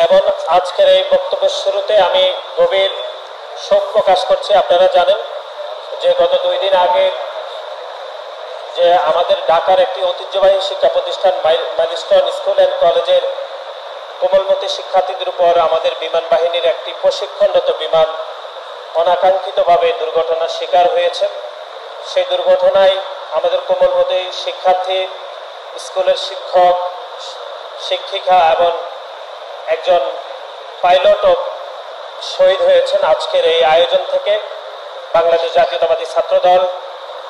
এবং আজকের এই বক্তব্যের শুরুতে আমি গভীর শোক প্রকাশ করছি। আপনারা জানেন যে গত 2 দিন আগে যে আমাদের ঢাকার একটি ঐতিহ্যবাহী শিক্ষা প্রতিষ্ঠান মাইলস্টোন স্কুল অ্যান্ড কলেজের কোমলমতি শিক্ষার্থীদের উপর আমাদের বিমান বাহিনীর একটি প্রশিক্ষণরত বিমান অনাকাঙ্ক্ষিতভাবে দুর্ঘটনার শিকার হয়েছে। সেই দুর্ঘটনায় আমাদের কোমলমতি শিক্ষার্থী, স্কুলের শিক্ষক, শিক্ষিকা এবং একজন পাইলটও শহীদ হয়েছেন। আজকের এই আয়োজন থেকে বাংলাদেশ জাতীয়তাবাদী ছাত্রদল,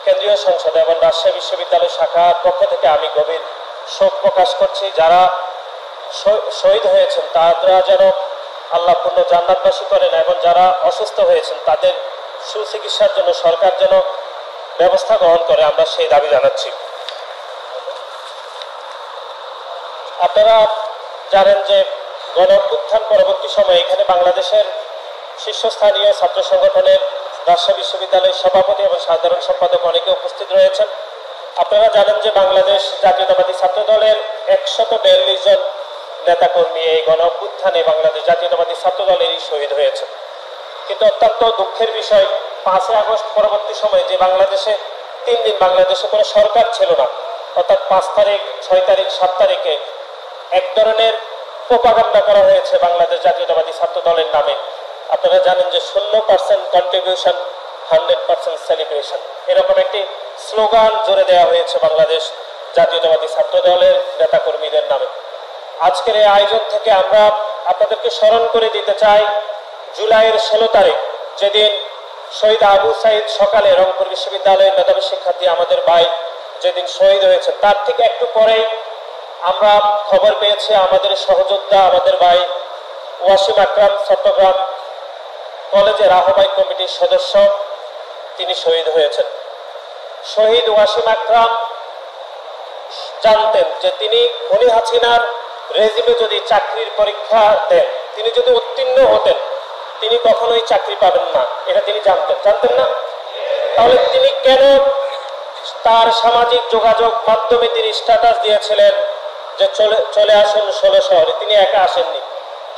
কেন্দ্রীয় সংসদ এবং রাজশাহী বিশ্ববিদ্যালয় শাখার পক্ষ থেকে আমি গভীর শোক প্রকাশ করছি। যারা শহীদ হয়েছেন তারা যেন আল্লাহ পূর্ণ জান্নাতবাসী করেন এবং যারা অসুস্থ হয়েছেন তাদের সুচিকিৎসার জন্য সরকার যেন ব্যবস্থা গ্রহণ করে, আমরা সেই দাবি জানাচ্ছি। আপনারা জানেন যে গণ-অভ্যুত্থান পরবর্তী সময়ে এখানে বাংলাদেশের শীর্ষস্থানীয় ছাত্র সংগঠনের রাজশাহী বিশ্ববিদ্যালয়ের সভাপতি এবং সাধারণ সম্পাদক অনেকে উপস্থিত রয়েছেন। আপনারা জানেন যে বাংলাদেশ জাতীয়তাবাদী ছাত্রদলের 142 জন নেতাকর্মী এই গণ-অভ্যুত্থানে বাংলাদেশ জাতীয়তাবাদী ছাত্রদলেরই শহীদ হয়েছে। কিন্তু অত্যন্ত দুঃখের বিষয়, 5 আগস্ট পরবর্তী সময়ে যে বাংলাদেশে 3 দিন বাংলাদেশে কোনো সরকার ছিল না, অর্থাৎ 5 তারিখ, 6 তারিখ, 7 তারিখে এক ধরনের প্রোপাগান্ডা করা হয়েছে বাংলাদেশ জাতীয়তাবাদী ছাত্রদলের নামে। আপনারা জানেন যে 0% কন্ট্রিবিউশন 100% সেলিব্রেশন, এরকম একটি স্লোগান জোরে দেওয়া হয়েছে বাংলাদেশ জাতীয়তাবাদী ছাত্রদলের নেতাকর্মীদের নামে। আজকের এই আয়োজন থেকে আমরা আপনাদেরকে স্মরণ করে দিতে চাই জুলাইয়ের 16 তারিখ, যেদিন শহীদ আবু সাইদ সকালে রংপুর বিশ্ববিদ্যালয়ের মেধাবী শিক্ষার্থী আমাদের ভাই যেদিন শহীদ হয়েছেন, তার থেকে একটু পরেই আমরা খবর পেয়েছি আমাদের সহযোদ্ধা, আমাদের ভাই ওয়াসিম আকরাম চট্টগ্রাম কলেজের আহ্বায়ক কমিটির সদস্য, তিনি শহীদ হয়েছেন। শহীদ ওয়াসিম আকরাম জানতেন যে তিনি খনি হাসিনার রেজিমে যদি চাকরির পরীক্ষা দেন, তিনি যদি উত্তীর্ণ হতেন, তিনি কখনোই চাকরি পাবেন না, এটা তিনি জানতেন না? তাহলে তিনি কেন তার সামাজিক যোগাযোগ মাধ্যমে তিনি স্ট্যাটাস দিয়েছিলেন যে চলে আসুন 16 শহরে? তিনি একা আসেননি,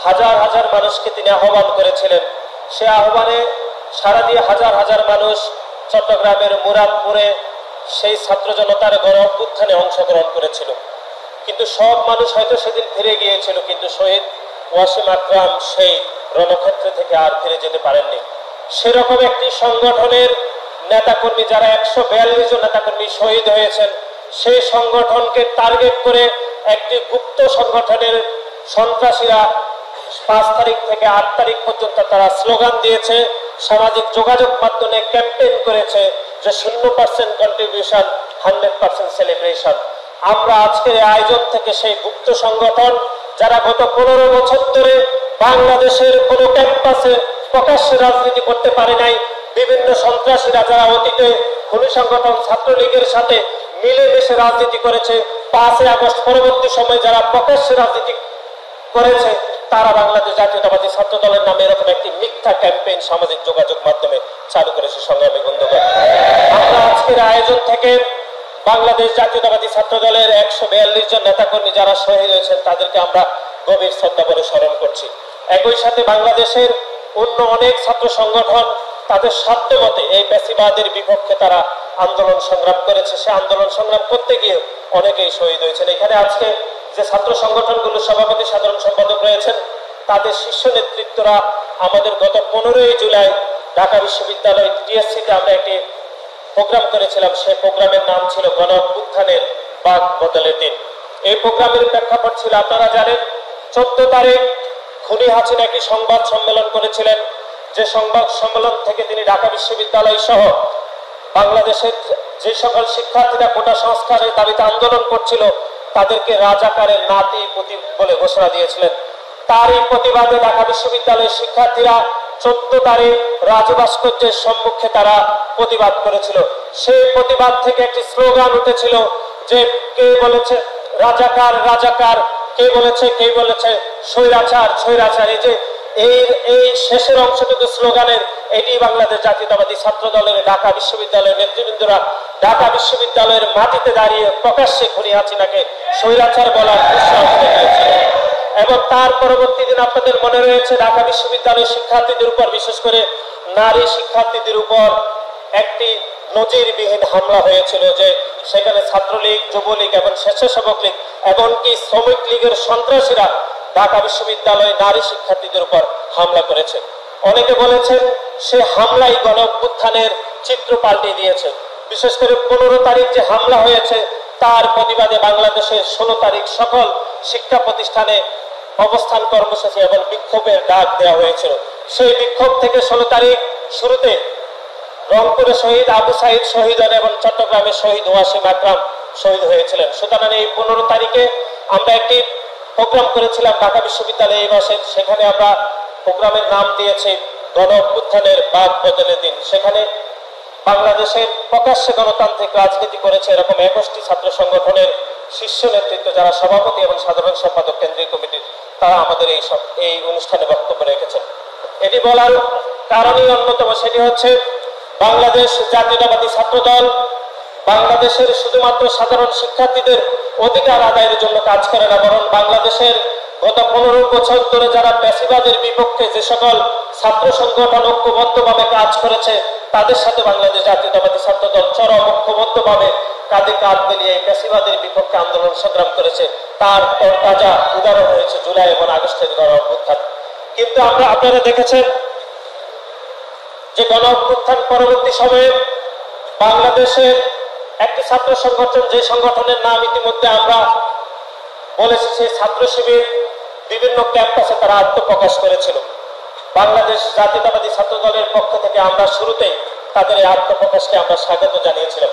হাজার হাজার মানুষকে তিনি আহ্বান করেছিলেন। সে আহ্বানে সাড়া দিয়ে হাজার হাজার মানুষ চট্টগ্রামের মুরাদপুরে সেই ছাত্র জনতার গণ-অভ্যুত্থানে অংশগ্রহণ করেছিল। কিন্তু সব মানুষ হয়তো সেদিন ফিরে গিয়েছিল, কিন্তু শহীদ ওয়াসিম আকরাম সেই রণক্ষেত্র থেকে আর ফিরে যেতে পারেননি। সেরকম একটি সংগঠনের নেতাকর্মী, যারা 142 জন নেতাকর্মী শহীদ হয়েছেন, সেই সংগঠনকে টার্গেট করে একটি গুপ্ত সংগঠনের সন্ত্রাসীরা 5 তারিখ থেকে 8 তারিখ পর্যন্ত তারা স্লোগান দিয়েছে, সামাজিক যোগাযোগ মাধ্যমে ক্যাম্পেইন করেছে যে 0% কন্ট্রিবিউশন 100% সেলিব্রেশন। আমরা আজকের আয়োজন থেকে সেই গুপ্ত সংগঠন, যারা গত 15 বছর ধরে বাংলাদেশের কোনো ক্যাম্পাসে প্রকাশ্যে রাজনীতি করতে পারে নাই, বিভিন্ন সন্ত্রাসীরা যারা অতীতে খনি সংগঠন ছাত্রলীগের সাথে মিলেমিশে রাজনীতি করেছে, 5 আগস্ট পরবর্তী সময়ে যারা প্রকাশ্যে রাজনীতি করেছে, তারা বাংলাদেশ জাতীয়তাবাদী ছাত্রদলের নামে এরকম একটি মিথ্যা ক্যাম্পেইন সামাজিক যোগাযোগ মাধ্যমে চালু করেছে। সংগ্রামী বন্ধুগণ, আমরা আজকের আয়োজন থেকে বাংলাদেশ জাতীয়তাবাদী ছাত্রদলের 142 জন নেতাকর্মী যারা শহীদ হয়েছেন তাদেরকে আমরা গভীর শ্রদ্ধা করে স্মরণ করছি। একই সাথে বাংলাদেশের অন্য অনেক ছাত্র সংগঠন তাদের সাধ্যমতে এই ফ্যাসিবাদের বিপক্ষে তারা আন্দোলন সংগ্রাম করেছে। সে আন্দোলন সংগ্রাম করতে গিয়ে অনেকেই শহীদ হয়েছেন। এখানে আজকে যে ছাত্র সংগঠনগুলোর সভাপতি, সাধারণ সম্পাদক রয়েছেন, তাদের শীর্ষ নেতৃত্বরা আমাদের গত 15ই জুলাই ঢাকা বিশ্ববিদ্যালয় টিএসসিতে আমরা একটি প্রোগ্রাম করেছিলাম। সেই প্রোগ্রামের নাম ছিল গণ-অভ্যুত্থানের বাক বদলের দিন। এই প্রোগ্রামের প্রেক্ষাপট ছিল, আপনারা জানেন 14 তারিখ খনি হাসিনা একটি সংবাদ সম্মেলন করেছিলেন, যে সংবাদ সম্মেলন থেকে তিনি ঢাকা বিশ্ববিদ্যালয় সহ বাংলাদেশের যে সকল শিক্ষার্থীরা কোটা সংস্কারের দাবিতে আন্দোলন করছিল তাদেরকে রাজাকারের নাতি পুতি বলে ঘোষণা দিয়েছিলেন। তারই প্রতিবাদে ঢাকা বিশ্ববিদ্যালয়ের শিক্ষার্থীরা 14 তারিখ রাজু ভাস্কর্যের সম্মুখে তারা প্রতিবাদ করেছিল। সেই প্রতিবাদ থেকে একটি স্লোগান উঠেছিল যে কে বলেছে রাজাকার রাজাকার, কে বলেছে স্বৈরাচার স্বৈরাচার। এই শেষের অংশটুকু স্লোগানের এটি বাংলাদেশ জাতীয়তাবাদী ছাত্র দলের ঢাকা বিশ্ববিদ্যালয়ের নেতৃবৃন্দরা ঢাকা বিশ্ববিদ্যালয়ের মাটিতে দাঁড়িয়ে প্রকাশ্যে খনি হাসিনাকে স্বৈরাচার বলার দুঃসাহস দেখিয়েছিল। এবং তার পরবর্তী দিন আপনাদের মনে রয়েছে ঢাকা বিশ্ববিদ্যালয়ের শিক্ষার্থীদের উপর, বিশেষ করে নারী শিক্ষার্থীদের উপর একটি নজিরবিহীন হামলা হয়েছিল, যে সেখানে ছাত্রলীগ, যুবলীগ এবং স্বেচ্ছাসেবক লীগ এমনকি শ্রমিক লীগের সন্ত্রাসীরা ঢাকা বিশ্ববিদ্যালয়ে নারী শিক্ষার্থীদের উপর হামলা করেছে। অনেকে বলেছেন সে হামলাই গণ অভ্যুত্থানের চিত্র পাল্টে দিয়েছে। বিশেষ করে 15 তারিখ যে হামলা হয়েছে তার প্রতিবাদে বাংলাদেশের 16 তারিখ সকল শিক্ষা প্রতিষ্ঠানে অবস্থান কর্মসূচি এবং বিক্ষোভের ডাক দেওয়া হয়েছিল। সেই বিক্ষোভ থেকে 16 তারিখ শুরুতে রংপুরে শহীদ আবু সাইদ শহীদ হন এবং চট্টগ্রামে শহীদ ওয়াসিম আকরাম শহীদ হয়েছিলেন। সুতরাং এই 15 তারিখে আমরা একটি প্রোগ্রাম করেছিলাম ঢাকা বিশ্ববিদ্যালয়ে এই মাসে। সেখানে আমরা প্রোগ্রামের নাম দিয়েছি গণ অভ্যুত্থানের বাদ বদলের দিন। সেখানে বাংলাদেশের প্রকাশ্যে গণতান্ত্রিক রাজনীতি করেছে এরকম 21টি ছাত্র সংগঠনের শীর্ষ নেতৃত্ব, যারা সভাপতি এবং সাধারণ সম্পাদক কেন্দ্রীয় কমিটির, তারা আমাদের এই অনুষ্ঠানে বক্তব্য রেখেছেন। এটি বলার কারণই অন্যতম, সেটি হচ্ছে বাংলাদেশ জাতীয়তাবাদী ছাত্রদল বাংলাদেশের শুধুমাত্র সাধারণ শিক্ষার্থীদের অধিকার আদায়ের জন্য কাজ করে না, বরং বাংলাদেশের গত 15 বছর ধরে যারা ফ্যাসিবাদের বিপক্ষে যে সকল ছাত্র সংগঠন ঐক্যবদ্ধভাবে কাজ করেছে তাদের সাথে বাংলাদেশ জাতীয়তাবাদী ছাত্রদল চরম ঐক্যবদ্ধভাবে কাঁধে কাঁধ মিলিয়ে ফ্যাসিবাদের বিপক্ষে আন্দোলন সংগ্রাম করেছে। তার তাজা উদাহরণ হয়েছে জুলাই এবং আগস্টের গণ অভ্যুত্থান। কিন্তু আপনারা দেখেছেন যে গণ অভ্যুত্থান পরবর্তী সময়ে বাংলাদেশের একটি ছাত্র সংগঠন, যে সংগঠনের নাম ইতিমধ্যে আমরা বলেছি, সেই ছাত্র শিবির বিভিন্ন ক্যাম্পাসে তারা আত্মপ্রকাশ করেছিল। বাংলাদেশ জাতীয়তাবাদী ছাত্র দলের পক্ষ থেকে আমরা শুরুতেই তাদের এই আত্মপ্রকাশকে আমরা স্বাগত জানিয়েছিলাম।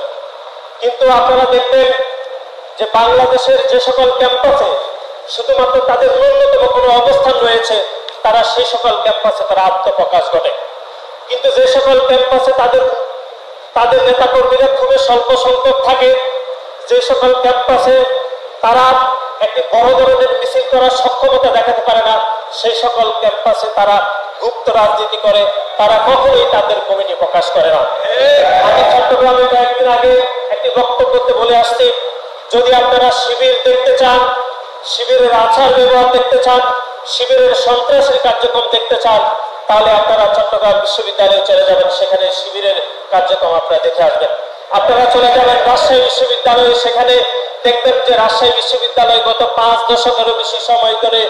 কিন্তু আপনারা দেখবেন যে বাংলাদেশের যে সকল ক্যাম্পাসে শুধুমাত্র তাদের ন্যূনতম কোনো অবস্থান রয়েছে, তারা সেই সকল ক্যাম্পাসে তারা আত্মপ্রকাশ ঘটে। কিন্তু যে সকল ক্যাম্পাসে তাদের নেতাকর্মীরা খুবই স্বল্প সংখ্যক থাকে, যে সকল ক্যাম্পাসে তারা একটি বড় ধরনের মিছিল করার সক্ষমতা দেখাতে পারে না, সেই সকল ক্যাম্পাসে তারা গুপ্ত রাজনীতি করে, তারা কখনোই তাদের কমিটি প্রকাশ করে না। আমি চট্টগ্রামে কয়েকদিন আগে একটি বক্তব্যতে বলে আসছি, যদি আপনারা শিবির দেখতে চান, শিবিরের আচার ব্যবহার দেখতে চান, শিবিরের সন্ত্রাসী কার্যক্রম দেখতে চান, তাহলে আপনারা চট্টগ্রাম বিশ্ববিদ্যালয়ে চলে যাবেন, সেখানে শিবিরের কার্যক্রম আপনারা দেখে আসবেন। আপনারা চলে যাবেন রাজশাহী বিশ্ববিদ্যালয়ে, সেখানে দেখবেন যে রাজশাহী বিশ্ববিদ্যালয় গত 5 দশকেরও বেশি সময় ধরে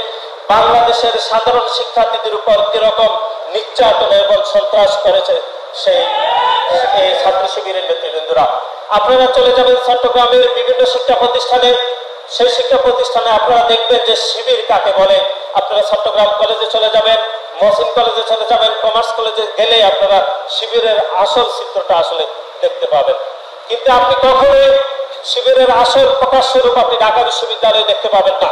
বাংলাদেশের সাধারণ শিক্ষার্থীদের উপর কিরকম নির্যাতন এবং সন্ত্রাস করেছে সেই ছাত্র শিবিরের নেতৃবৃন্দরা। আপনারা চলে যাবেন চট্টগ্রামের বিভিন্ন শিক্ষা প্রতিষ্ঠানে, সেই শিক্ষা প্রতিষ্ঠানে আপনারা দেখবেন যে শিবির কাকে বলে। আপনারা চট্টগ্রাম কলেজে চলে যাবেন, মহসিন কলেজে চলে যাবেন, কমার্স কলেজে গেলে আপনারা শিবিরের আসল চিত্রটা আসলে দেখতে পাবেন। কিন্তু আপনি কখনোই শিবিরের আসল প্রকাশ স্বরূপ আপনি ঢাকা বিশ্ববিদ্যালয়ে দেখতে পাবেন না,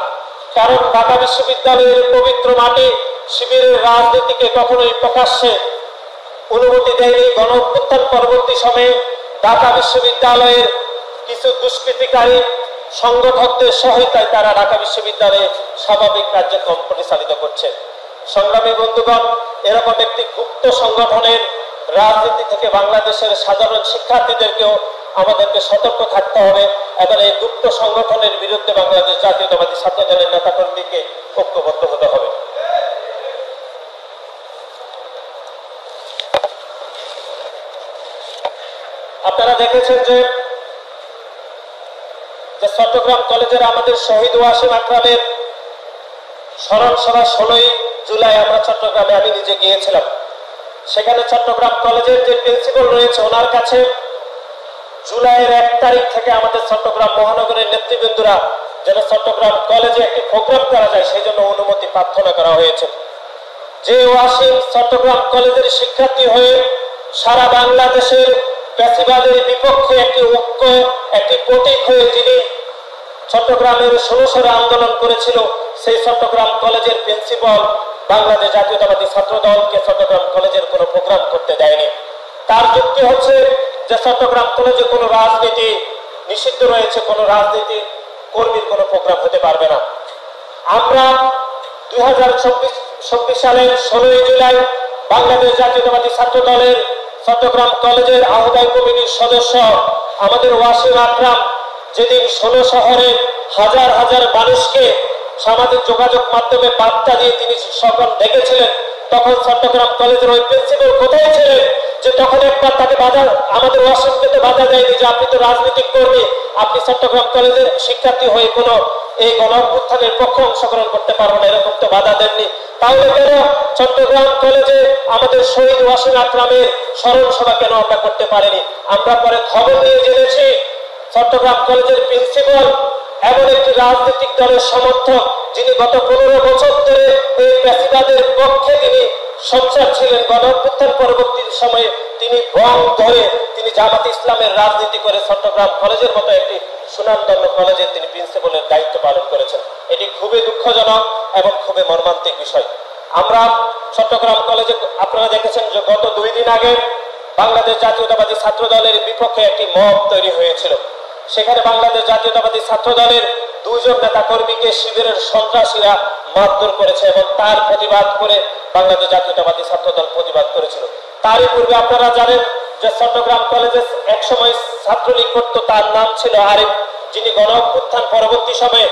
কারণ ঢাকা বিশ্ববিদ্যালয়ের পবিত্র মাটি শিবিরের রাজনীতিকে কখনোই প্রকাশ্যে অনুমতি দেয়নি। গণ অভ্যুত্থান পরবর্তী সময়ে ঢাকা বিশ্ববিদ্যালয়ের কিছু দুষ্কৃতিকারী সংগঠকদের সহায়তায় তারা ঢাকা বিশ্ববিদ্যালয়ে স্বাভাবিক কার্যক্রম পরিচালিত করছে। সংগ্রামী বন্ধুগণ, এরকম একটি গুপ্ত সংগঠনের রাজনীতি থেকে বাংলাদেশের সাধারণ শিক্ষার্থীদেরকেও আমাদেরকে সতর্ক থাকতে হবে এবং এই গুপ্ত সংগঠনের বিরুদ্ধে বাংলাদেশ জাতীয়তাবাদী ছাত্র দলের নেতাকর্মীকে ঐক্যবদ্ধ হতে হবে। আপনারা দেখেছেন যে চট্টগ্রাম কলেজের আমাদের শহীদ ওয়াসিম আকরামের স্মরণ সভা 16ই জুলাই আমরা চট্টগ্রামে আমি নিজে গিয়েছিলাম। সেখানে চট্টগ্রাম কলেজের যে প্রিন্সিপাল রয়েছে ওনার কাছে জুলাইয়ের 1 তারিখ থেকে আমাদের চট্টগ্রাম মহানগরের নেতৃবৃন্দরা যেন চট্টগ্রাম কলেজে একটি প্রোগ্রাম করা যায় সেই জন্য অনুমতি প্রার্থনা করা হয়েছে। যে ওয়াসিম চট্টগ্রাম কলেজের শিক্ষার্থী হয়ে সারা বাংলাদেশের ফ্যাসিবাদের বিপক্ষে একটি ঐক্য, একটি প্রতীক হয়ে যিনি চট্টগ্রামের 16 আন্দোলন করেছিল, সেই চট্টগ্রাম কলেজের প্রিন্সিপাল বাংলাদেশ জাতীয়তাবাদী ছাত্র দলকে চট্টগ্রাম কলেজের কোনো প্রোগ্রাম করতে দেয়নি। তার যুক্তি হচ্ছে যে চট্টগ্রাম কলেজে কোনো রাজনীতি নিষিদ্ধ রয়েছে, কোনো রাজনীতি কর্মীর কোনো প্রোগ্রাম হতে পারবে না। আমরা 2026 সালের 16ই জুলাই বাংলাদেশ জাতীয়তাবাদী ছাত্র দলের চট্টগ্রাম কলেজের আহ্বায়ক কমিটির সদস্য আমাদের ওয়াসিম আকরাম যেদিন 16 শহরে হাজার হাজার মানুষকে সামাজিক যোগাযোগ মাধ্যমে বার্তা দিয়ে তিনি সকল ডেকেছিলেন, তখন চট্টগ্রাম কলেজের ওই প্রিন্সিপাল কোথায় ছিলেন যে তখন একবার তাকে বাধা, আমাদের ওয়াসিমকে তো বাধা দেয়নি যে আপনি তো রাজনৈতিক কর্মী, আপনি চট্টগ্রাম কলেজের শিক্ষার্থী হয়ে কোনো এই গণঅভ্যুত্থানের পক্ষে অংশগ্রহণ করতে পারবেন না, এরকম তো বাধা দেননি। তাহলে কেন চট্টগ্রাম কলেজে আমাদের শহীদ ওয়াসিম আকরামের স্মরণ সভা কেন আমরা করতে পারিনি? আমরা পরে খবর নিয়ে জেনেছি চট্টগ্রাম কলেজের প্রিন্সিপাল এমন একটি রাজনৈতিক দলের সমর্থক যিনি গত 15 বছর ধরে এই প্রেসিডেন্টের পক্ষে তিনি সোচ্চার ছিলেন। গণঅভ্যুত্থান পরবর্তী সময়ে তিনি বং ধরে তিনি জামাত ইসলামের রাজনীতি করে চট্টগ্রাম কলেজের মতো একটি সুনামধন্য কলেজে তিনি প্রিন্সিপালের দায়িত্ব পালন করেছেন। এটি খুবই দুঃখজনক এবং খুবই মর্মান্তিক বিষয়। আমরা চট্টগ্রাম কলেজে আপনারা দেখেছেন যে গত 2 দিন আগে বাংলাদেশ জাতীয়তাবাদী ছাত্র দলের বিপক্ষে একটি মব তৈরি হয়েছিল। সেখানে বাংলাদেশ জাতীয়তাবাদী ছাত্র দলের 2 জন নেতা কর্মীকে শিবিরের সন্ত্রাসীরা মারধর করেছে এবং তার প্রতিবাদ করে বাংলাদেশ জাতীয়তাবাদী ছাত্র দল প্রতিবাদ করেছিল। তারই পূর্বে আপনারা জানেন যে চট্টগ্রাম কলেজে একসময় ছাত্রলীগ করত, তার নাম ছিল আরিফ, যিনি গণঅভ্যুত্থান পরবর্তী সময়ে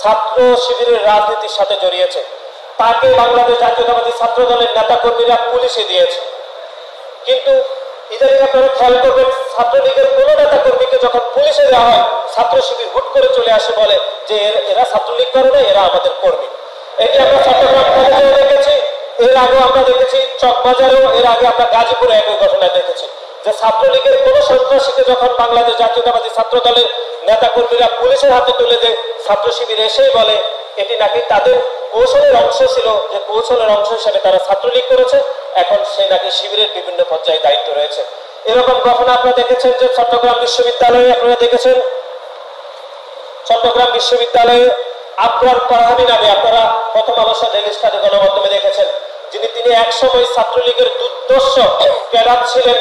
ছাত্র শিবিরের রাজনীতির সাথে জড়িয়েছে। তাকে বাংলাদেশ জাতীয়তাবাদী ছাত্র দলের নেতা কর্মীরা পুলিশে দিয়েছে। কিন্তু ইদানিং আপনারা খেয়াল করবেন ছাত্রলীগের কোনো নেতা কর্মীকে যখন পুলিশে দেওয়া হয় ছাত্র শিবির হুট করে চলে আসে, বলে যে এরা ছাত্রলীগ করে না, এরা আমাদের কর্মী। এটি আমরা চট্টগ্রাম কলেজেও দেখেছি, এর আগেও আমরা দেখেছি চকবাজারেও, এর আগে আমরা গাজীপুরে একই ঘটনা দেখেছি যে ছাত্রলীগের কোনো সন্ত্রাসীকে যখন বাংলাদেশ জাতীয়তাবাদী ছাত্র দলের নেতা কর্মীরা পুলিশের হাতে তুলে দেয়, ছাত্র শিবির এসেই বলে এটি নাকি তাদের কৌশলের অংশ ছিল, যে কৌশলের অংশ হিসেবে তারা ছাত্রলীগ করেছে, এখন সে নাকি শিবিরের বিভিন্ন পর্যায়ে দায়িত্ব রয়েছে। এরকম ঘটনা আপনারা দেখেছেন যে চট্টগ্রাম বিশ্ববিদ্যালয়ে আপনারা দেখেছেন, চট্টগ্রাম বিশ্ববিদ্যালয়ে আবরার করহামি নামে আপনারা প্রথম আলোর ডেইলি স্টারে গণমাধ্যমে দেখেছেন, তিনি একসময় ছাত্রলীগের দুর্দর্শ ক্যাডার ছিলেন।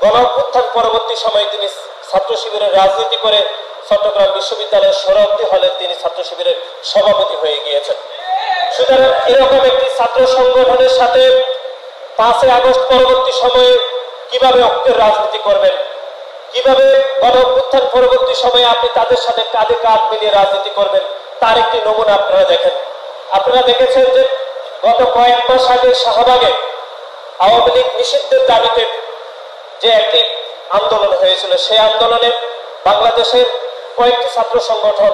গণঅভ্যুত্থান পরবর্তী সময়ে তিনি ছাত্র শিবিরের রাজনীতি করে চট্টগ্রাম বিশ্ববিদ্যালয়ের সোহরাওয়ার্দী হলে তিনি ছাত্র শিবিরের সভাপতি হয়ে গিয়েছেন। সুতরাং এরকম একটি ছাত্র সংগঠনের সাথে 5 আগস্ট পরবর্তী সময়ে কিভাবে ঐক্যের রাজনীতি করবেন, কিভাবে গণঅভ্যুত্থান পরবর্তী সময়ে আপনি তাদের সাথে কাঁধে কাঁধ মিলিয়ে রাজনীতি করবেন, তার একটি নমুনা আপনারা দেখেন। আপনারা দেখেছেন যে গত কয়েক মাস আগে শাহবাগে আওয়ামী লীগ নিষিদ্ধের দাবিতে যে একটি আন্দোলন হয়েছিল, সেই আন্দোলনে বাংলাদেশের কয়েকটি ছাত্র সংগঠন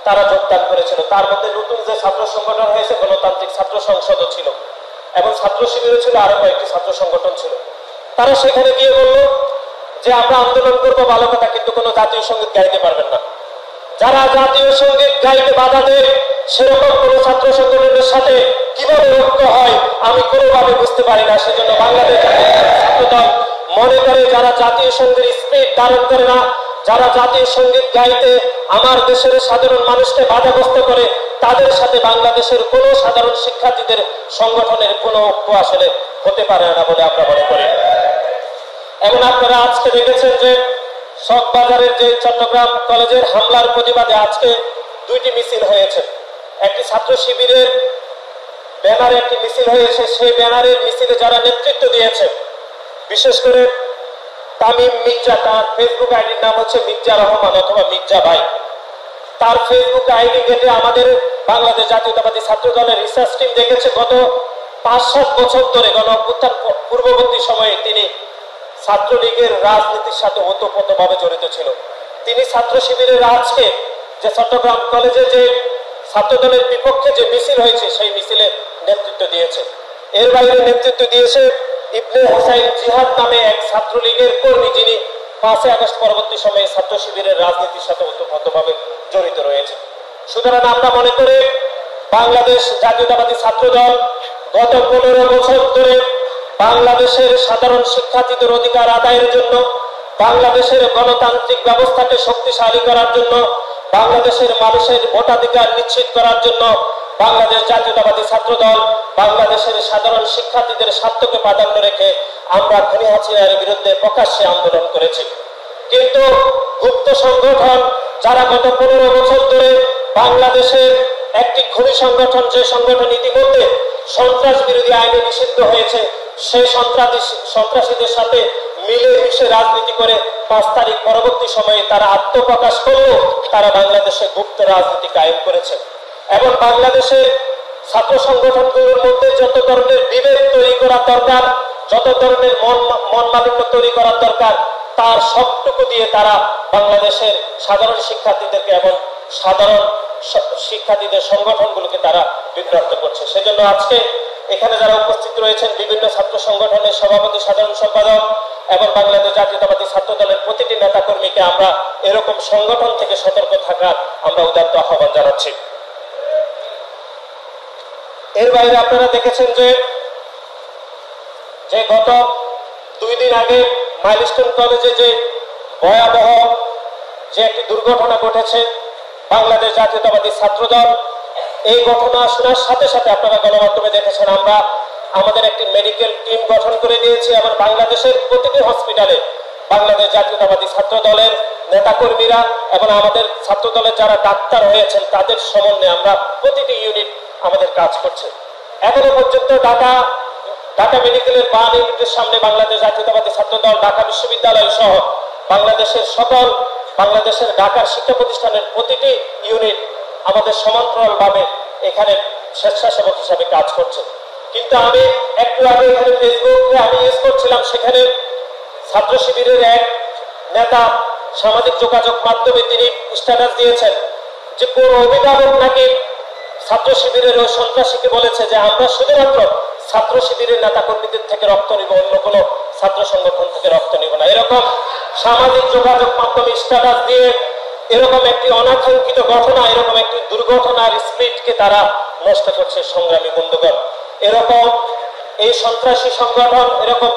তারা যোগদান করেছিল। তার মধ্যে নতুন যে ছাত্র সংগঠন হয়েছে গণতান্ত্রিক ছাত্র সংসদও ছিল এবং ছাত্র শিবিরও ছিল, আরো কয়েকটি ছাত্র সংগঠন ছিল। তারা সেখানে গিয়ে বলল যে আমরা আন্দোলন করবো ভালো কথা, কিন্তু কোনো জাতীয় সঙ্গীত গাইতে পারবেন না। যারা জাতীয় সঙ্গীত গাইতে বাধা দেয় সেরকম কোনো ছাত্র সংগঠনের সাথে কিভাবে ঐক্য হয় আমি কোনোভাবে বুঝতে পারি না। সেজন্য বাংলাদেশ ছাত্র দল মনে করে যারা জাতীয় সঙ্গীত স্পিরিট ধারণ করে না, যারা জাতীয় সঙ্গীত গাইতে আমার দেশের সাধারণ মানুষকে বাধাগ্রস্ত করে, তাদের সাথে বাংলাদেশের কোনো সাধারণ শিক্ষার্থীদের সংগঠনের কোনো ঐক্য আসলে হতে পারে না বলে আমরা মনে করি। এবং আপনারা আজকে দেখেছেন যে চকবাজারের যে চট্টগ্রাম কলেজের হামলার প্রতিবাদে আজকে 2টি মিছিল হয়েছে। একটি ছাত্র শিবিরের ব্যানারে একটি মিছিল হয়েছে, সেই ব্যানারের মিছিলে যারা নেতৃত্ব দিয়েছে, বিশেষ করে তামিম মির্জা, তার ফেসবুক আইডির নাম হচ্ছে মির্জা রহমান অথবা মির্জা ভাই, তার ফেসবুক আইডি ঘেটে আমাদের বাংলাদেশ জাতীয়তাবাদী ছাত্র দলের রিসার্চ টিম দেখেছে গত 5-7 বছর ধরে গণঅভ্যুত্থান পূর্ববর্তী সময়ে তিনি ছাত্রলীগের রাজনীতির সাথে ওতপ্রোতভাবে জড়িত ছিল। তিনি ছাত্র শিবিরের আজকে যে চট্টগ্রাম কলেজে যে ছাত্র দলের বিপক্ষে যে মিছিল হয়েছে সেই মিছিলে নেতৃত্ব দিয়েছে। এর বাইরে নেতৃত্ব দিয়েছে ইবনে হুসাইন জিহাদ নামে এক ছাত্রলীগের কর্মী, যিনি 5 আগস্ট পরবর্তী সময়ে ছাত্র শিবিরের রাজনীতির সাথে ওতপ্রোতভাবে জড়িত রয়েছে। সুতরাং আমরা মনে করি বাংলাদেশ জাতীয়তাবাদী ছাত্র দল গত 15 বছর ধরে বাংলাদেশের সাধারণ শিক্ষার্থীদের অধিকার আদায়ের জন্য, বাংলাদেশের গণতান্ত্রিক ব্যবস্থাকে শক্তিশালী করার জন্য, বাংলাদেশের মানুষের ভোটাধিকার নিশ্চিত করার জন্য বাংলাদেশ জাতীয়তাবাদী ছাত্র দল বাংলাদেশের সাধারণ শিক্ষার্থীদের স্বার্থকে প্রাধান্য রেখে আমরা খুনি হাসিনার বিরুদ্ধে প্রকাশ্যে আন্দোলন করেছি। কিন্তু গুপ্ত সংগঠন যারা গত 15 বছর ধরে বাংলাদেশের একটি খুনি সংগঠন, যে সংগঠন ইতিমধ্যে সন্ত্রাস বিরোধী আইনে নিষিদ্ধ হয়েছে, সেই সন্ত্রাসীদের সাথে মিলে মিশে রাজনীতি করে 5 তারিখ পরবর্তী সময়ে তারা আত্মপ্রকাশ করলেও তারা বাংলাদেশে গুপ্ত রাজনীতি কায়েম করেছে। এবং বাংলাদেশের ছাত্র সংগঠনগুলোর মধ্যে যত ধরনের বিভেদ তৈরি করা দরকার, যত ধরনের মন মালিন্য তৈরি করার দরকার, তার সবটুকু দিয়ে তারা বাংলাদেশের সাধারণ শিক্ষার্থীদেরকে এবং সাধারণ শিক্ষার্থীদের সংগঠনগুলোকে তারা বিভ্রান্ত করছে। সেজন্য আজকে এখানে যারা উপস্থিত রয়েছেন বিভিন্ন ছাত্র সংগঠনের সভাপতি, সাধারণ সম্পাদক এবং বাংলাদেশ জাতীয়তাবাদী ছাত্র দলের প্রতিটি নেতাকর্মীকে আমরা এরকম সংগঠন থেকে সতর্ক থাকার আমরা উদাত্ত আহ্বান জানাচ্ছি। এর বাইরে আপনারা দেখেছেন যে গত 2 দিন আগে মাইলস্টোন কলেজে যে ভয়াবহ যে একটি দুর্ঘটনা ঘটেছে, বাংলাদেশ জাতীয়তাবাদী ছাত্র দল এই ঘটনা শোনার সাথে সাথে আপনারা গণমাধ্যমে দেখেছেন আমরা আমাদের একটি মেডিকেল টিম গঠন করে দিয়েছি এবং বাংলাদেশের প্রতিটি হসপিটালে বাংলাদেশ জাতীয়তাবাদী ছাত্র দলের নেতাকর্মীরা এবং আমাদের ছাত্র দলের যারা ডাক্তার হয়েছেন তাদের সমন্বয়ে আমরা প্রতিটি ইউনিট আমাদের কাজ করছে। এখনো পর্যন্ত ঢাকা মেডিকেলের বান ইউনিটের সামনে বাংলাদেশ জাতীয়তাবাদী ছাত্র দল, ঢাকা বিশ্ববিদ্যালয় সহ বাংলাদেশের ঢাকার শিক্ষা প্রতিষ্ঠানের প্রতিটি ইউনিট আমাদের সমান্তরালভাবে এখানে স্বেচ্ছাসেবক হিসাবে কাজ করছে। কিন্তু আমি একটু আগে এখানে ফেসবুকে আমি ইউজ করছিলাম, সেখানে ছাত্র শিবিরের এক নেতা সামাজিক যোগাযোগ মাধ্যমে তিনি স্ট্যাটাস দিয়েছেন যে কোন অভিভাবক নাকি ছাত্র শিবিরের ওই সন্ত্রাসীকে বলেছে যে আমরা শুধুমাত্র ছাত্র শিবিরের নেতা কর্মীদের থেকে রক্ত নিব, অন্য কোনো ছাত্র সংগঠন থেকে রক্ত নিব না। এরকম সামাজিক যোগাযোগ মাধ্যমে স্ট্যাটাস দিয়ে এরকম একটি অনাকাঙ্ক্ষিত ঘটনা, এরকম একটি দুর্ঘটনার স্পিরিটকে তারা নষ্ট করছে। সংগ্রামী বন্ধুগণ, এরকম এই সন্ত্রাসী সংগঠন এরকম